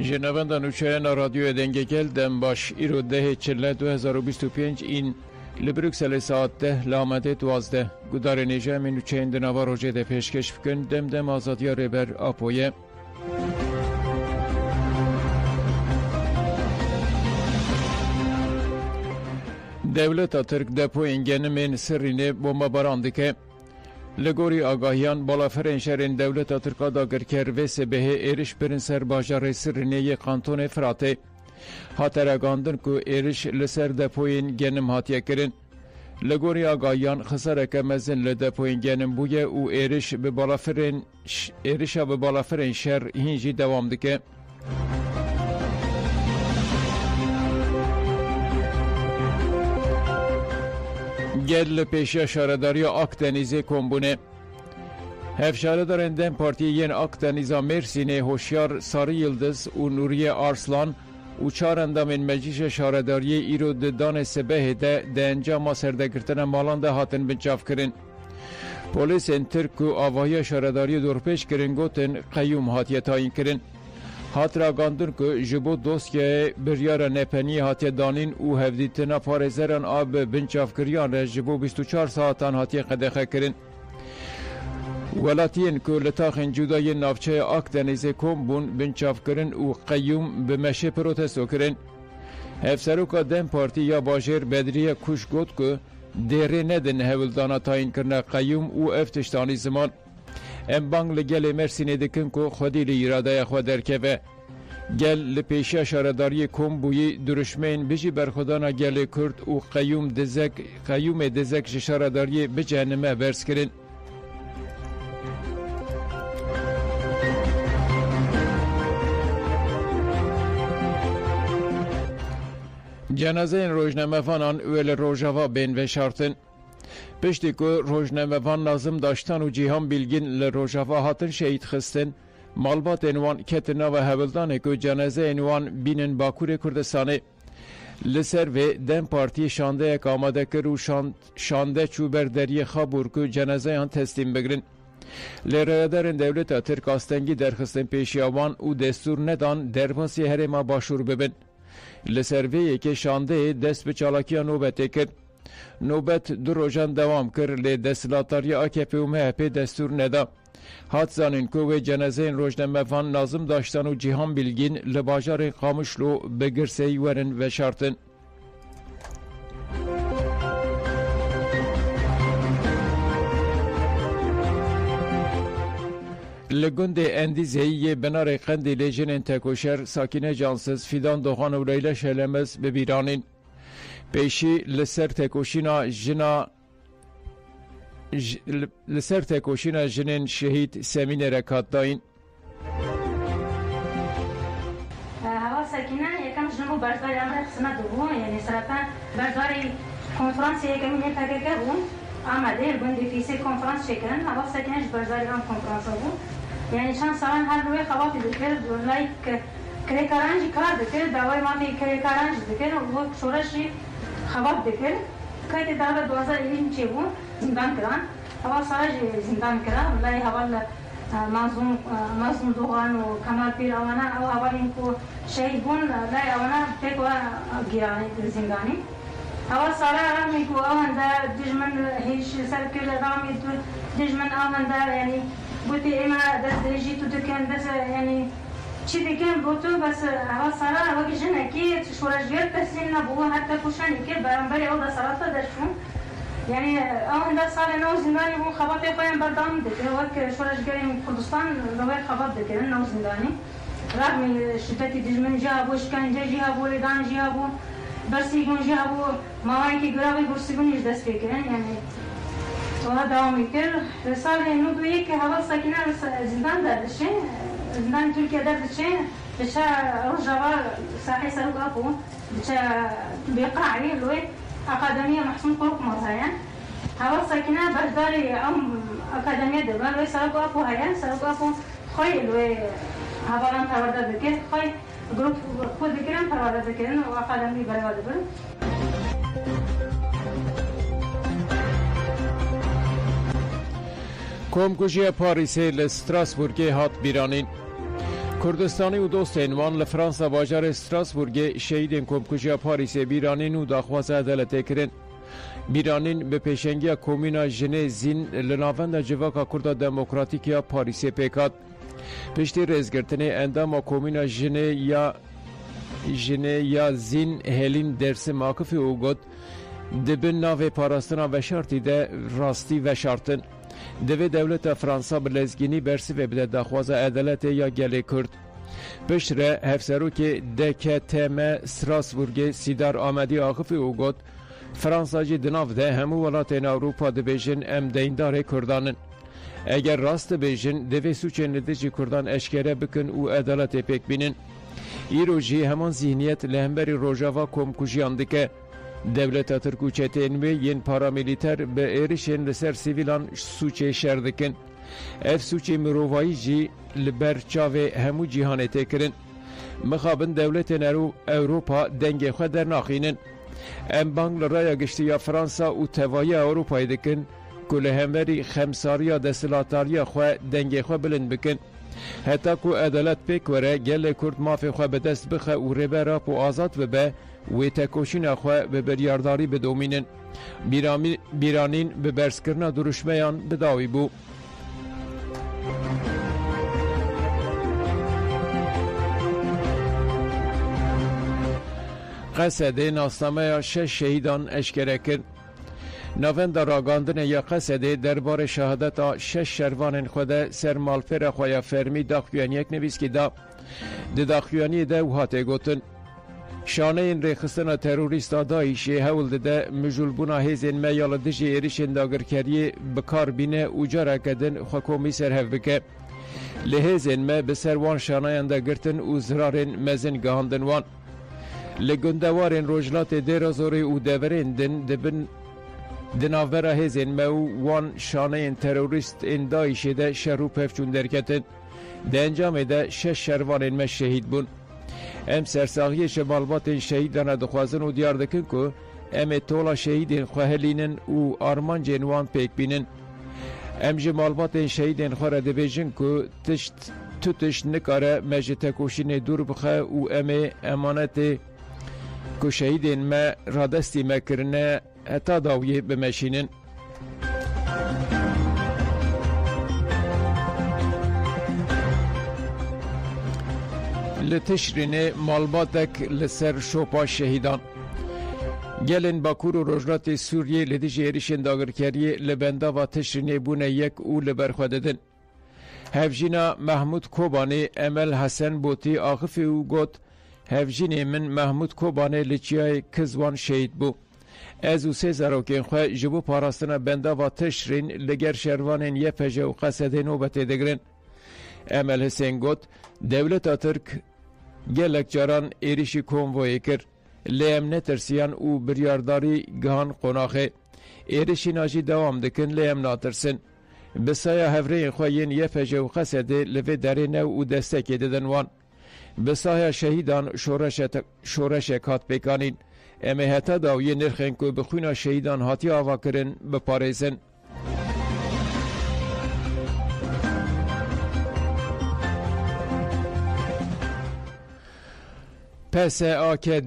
جنوندان اوچهن رادیو دنگه گل دم باش ایرو ده چله 2025 این لبروکسل ساعت 10 لامده 12 گدار نیجه من اوچهن دنوا روژه ده پیشکش بکن دم آزادی ریبر آپویه دولت ترک دپو انگن من سرینه بومبا باراندی که لگوری آگاهیان بالافرین شهرین دولت ترکا داگر کر و سبه ایرش برن سر باجار سرینه کانتون فراته هاتر اگاندن که ایرش لسر دپوین گنم هاتیه کرن لگوری آگاهیان خساره که مزن لدپوین گنم بویه او ایرش به بالافرین شهر هینجی دوام دکه گل پیش شارداری اکدنیزی کمبونه هف شاردارن دم پارتیین اکدنیزا مرسینه هوشیار ساری یلدز و نوری آرسلان و چار اندامین مجلس شارداری ایرو ددان سبه ده انجام سردگرتن مالان ده هاتن بنچاف کرن پولیس ترک و آواهی شارداری دورپیش کرن گوتن قیوم هاتیه تاین کرن هات را گاندن که جبو دوستیه بریار نپنی هاتی دانین او هفدیتنا پارزران آب بنچاف کریان را جبو 24 ساعتان هاتی قدخه کرن ولاتین که لطاقین جدای نافچه اکدنیزه کم بون بنچاف کرن او قیوم به مشه پروتستو کرن افسروکا دم پارتی یا باجر بدریه کش گوت که دیره ندن هولدانا تاین کرن قیوم او افتشتانی زمان ام بانگ لگل مرسینه دکن که خودی لیراده خود درکه گل لپیشه شارداری کم بویی درشمین بجی برخودانا گل کرد و قیوم دزک شارداری بجهنمه برس کرن جنازه این روزنامه فانان اول روژاوا بین و شارتن پشتی که روزنامه وان لازم داشتن و جیهان بیلگین لروژاوا هاتن شهید خستن مالبات انوان کتنا و هبلدانه که جنازه انوان بینن باکور کردستانه لسر و دم پارتی شانده یک آماده کر و شانده چوبردری خابور که جنازه هان تسلیم بگرن لرادرن دولت ترک آستنگی درخستن پیشیوان و دستور ندان درباسی هرما باشور ببن لسر و که شانده دست به چالاکی نوبته کرد نوبت دو روزان دوام کرد لی دستلاتاری AKP و MHP دستور ندا هات زانین که و جنازه این روزنامه وان لازم داشتن و جیهان بیلگین لباجار قامشلو بگرسی ورن و شارتن لگند اندیزهی بنار قندیل جنین تکوشر ساکن جانسز فیدان دوخان و لیله شلمز ببیرانین پیشی لسر تکوشینا جنین شهید سمین رکات داین هوا ساکنه یکم جنبو برداری امر خسمت بون یعنی سرطان برداری کنفرانس یکم نتاگه بون آمده بندی فیسی کنفرانس شکرن هوا ساکنه برداری ام کنفرانس بون یعنی چند سالان هر روی خواهی دکر لایک کریکارانجی کار دکر دعوای مامی کریکارانجی دکر و شورشی خباب دکر که دعوت 2020 چی بود زندان کردن هوا سالش زندان کرد لای حوال مظلوم دوغان و کمال پیر آوانا او حوال اینکو شهید بون لای آوانا پیکو گیرانی زندانی هوا سالا رامی کو آوان در دجمن هیچ سر کرد رامی دجمن آوان در یعنی بودی ایما دست درجی تو دکن دست یعنی چی دیگه بودو بس هوا سالا وقتی جنه کی شورشگر تسلیم نبود حتی کشانی که برانبری او دست سالات داشتم یعنی آن دست سال نو زندانی بود خباتی خواهیم بردام دیگه وقت شورشگری کردستان روی خبات دیگه نو زندانی رغم شدتی دشمن جا بود شکنجه جا بود لیدان جا بود برسیگون جا بود ماهایی که گراوی برسیگونیش دست بکرن یعنی وها دوامی کرد سال نو دویی که هوا ساکنه زندان دردشه زندان ترکیه دردشه بچه روژاوا ساحی سرق آبو بچه بیقاعی لوی أكاديمية محسن قرق مرهايا هوا ساكنة برداري أكاديمية دبر لوي سرقوا أبو هايا سرقوا أبو خوي لوي هبالان پرورده بکر خوي گروپ خود بکرن پرورده بکرن و أكاديمية بروا دبر کمکشی پاریسی لستراسبورگی هات بیرانین کردستانی و دوستین وان لفرانسا باجار استراسبورگ شهیدین کمکوژیا پاریس بیرانین و داخواز عدالت کرن. بیرانین به پیشنگی کومینا جنه زین لناوند جواکا کرد دموکراتیکیا پاریس پیکات. پشتی رزگرتنی اندام کومینا جنه یا زین هلین درس ماکفی او گد دبن ناو پاراستنا و شرطی ده راستی و شرطن. دوی دولت فرانسا بلزگینی برسی و بده داخواز عدالت یا گلی کرد. پشتره هفسرو که دکه تیمه سراسبورگ سیدار آمدی آخفی او گد فرانسا جی دناف ده همو ولاتین اوروپا دبیجن ام دیندار کردانن. اگر راست بیجن دوی سوچه ندیجی کردان اشکره بکن او عدالت پیک بینن. ایرو جی همان ذهنیت لهمبری روژاوا کمکوژیان دکه devlet Türkçe'nin ve yeni paramiliter be erişen leser sivilan suçe şerdikin. Ev suçe mirovayıcı liberçave hemu cihane tekirin. Mıxabın devletin Avrupa denge xeder naxinin. Em Banglaraya geçti ya Fransa u tevayı Avrupa'yı dikin. Kule hemveri xemsariya desilatariya xwe denge xwe bilin bikin. Heta ku adalet pek vere gele Kurd mafi xwe bedest bixe u rebera bu azat ve be و تکوشین اخوه به بریارداری بدومینن بیرانین به برسکرنا درشمیان بداوی بو. قصد ناسنامه 6 شهیدان اشکره کرد. نوند راگاندن یا قصد دربار شهادت 6 شروان خود سر مالفر خویا فرمی داخویانی یک نویس که ده داخویانی ده و هاته گوتن. شانه این ریخستان تروریستا دایشی هول ده مجولبونا هیزین میال دجی ایریشن داگرکری بکار بینه اجاره کدن حکومی سرهف بکه. لهیزین ما بسروان شانه انده گرتن و زرارین مزین گهاندن وان. لگندوارین روجلات دیرازوری و دورین دبن دناوره هیزین ما وان شانه این تروریست این دایشی ده شروع پفچون درکتن. ده انجام ده 6 شروانین ما شهید بون. ام سرساغی شمالبات شهیدان دخوازن و دیار دکن که ام تولا شهیدین خوهلینن و آرمان جنوان پیک بینن. ام جمالبات شهیدین خواه دبیجن که تشت نکاره مجد تکوشین دور بخه و ام امانت که شهیدین ما رادستی مکرنه حتی داویه بمشینن. لتشرین مالباتک لسر شوپا شهیدان. گلن باکور و روجرات سوریه لدیج ایریشن داگرکری لبندا و تشرین بونه یک او لبرخوددن. هفجینا محمود کوبانی امل حسن بوتی آخفی او گوت هفجین من محمود کوبانی لچیای کزوان شهید بو. از او سه زاروکین خواه جبو پاراستنا بندا و تشرین لگر شروانین یه پجه و قصد نوبت دگرن. امل حسن گوت دولت ترک gelek caran erişi konvoyu kir. Leyem netirsiyan u biryardari gihan qonaxe. Erişi naji devam dikin leyem natirsin. Bisaya hevreyin xoyin yefece u qasede leve derine u destek edidin wan. Bisaya şehidan şoreşe kat pekanin. Eme heta dawiye nirxin ku bixuna şehidan hati ava kirin biparezin. پس آکه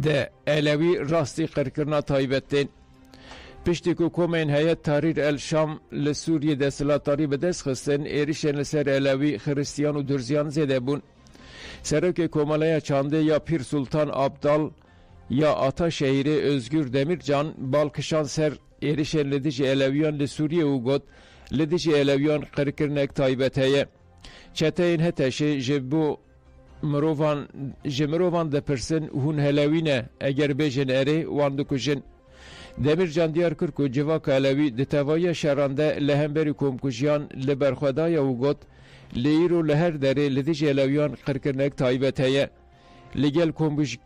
ده علوی راستی قرکرنا تایبتین. پشتی که کومین هیئت تحریر الشام لسوریه دستلاتاری به دست خستن ایریشن لسر علوی خریستیان و درزیان زده بون. سرک کومالای چانده یا پیر سلطان عبدال یا آتا شهیر özgür Demircan بالکشان سر ایریشن لدیج علویان لسوریه او گد لدیج علویان قرکرنک تایبتیه. چته این هتشه جبو مروان ده پرسن هون هلاوینه اگر بیجن اره وان دکوشن. Demircan diyar kır ku civak alavi detavaya şaranda lehemberi komkujyan leberxadaya ugot leiro leher dere lediş alaviyan kırkırnek taybeteye legel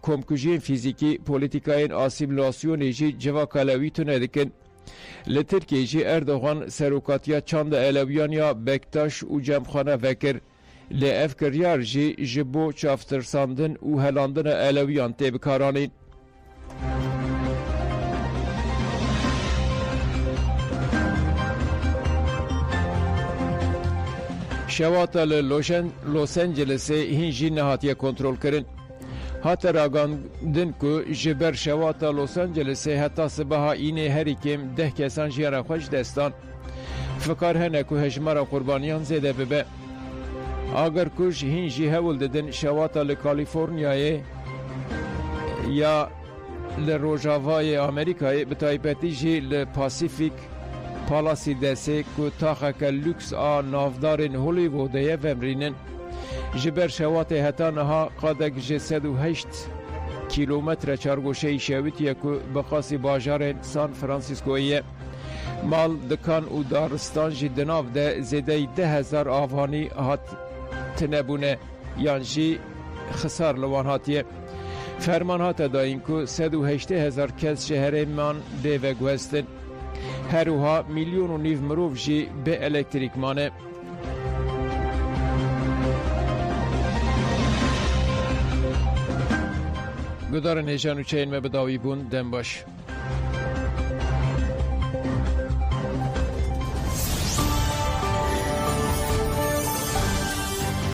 komkujyen fiziki politikayın asimilasyoneci civak alavi tünedikin. Le Türkiye'ci Erdoğan serukatiya çanda alaviyan ya Bektaş u cemxana vekir le evkiryar ji bo çaftırsandın u helandın alaviyan tebikaranin. Şewata li Los Angelesê hîn jî nehatiye kontrol kirin. Hate ragandin ku ji ber şewata Los Angelesê heta sibaha înê herî kêm 10 kesan jiyana xwe ji destan. Fikar hene ku hejmara qurbaniyan zêde bibe. Ager ku ji hîn jî hewil didin şewata li Kaliforniyayê ya li Rojavayê Amerîkayê bi taybetî jî li Pasifik Palasî Desê ku taxeke lüks a navdarên Hollywoodê ye vemrînin. Ji ber şewatê heta niha qadek ji 108 kîlometre çargoşeyî şewitiye ku bi qasî bajarên San Franciscoyê ye. Mal, dikan û daristan jî di nav de zêdeyî 10,000 avanî hatine yan jî xisar li wan hatiye. Ferman hate dayîn ku 180,000 kes ji herêman dê veguhestin. Her wiha milyon û nîv mirov jî bê elektrîk mane. Gudarên hêja nûçeyên me bi dawî bûn dem baş.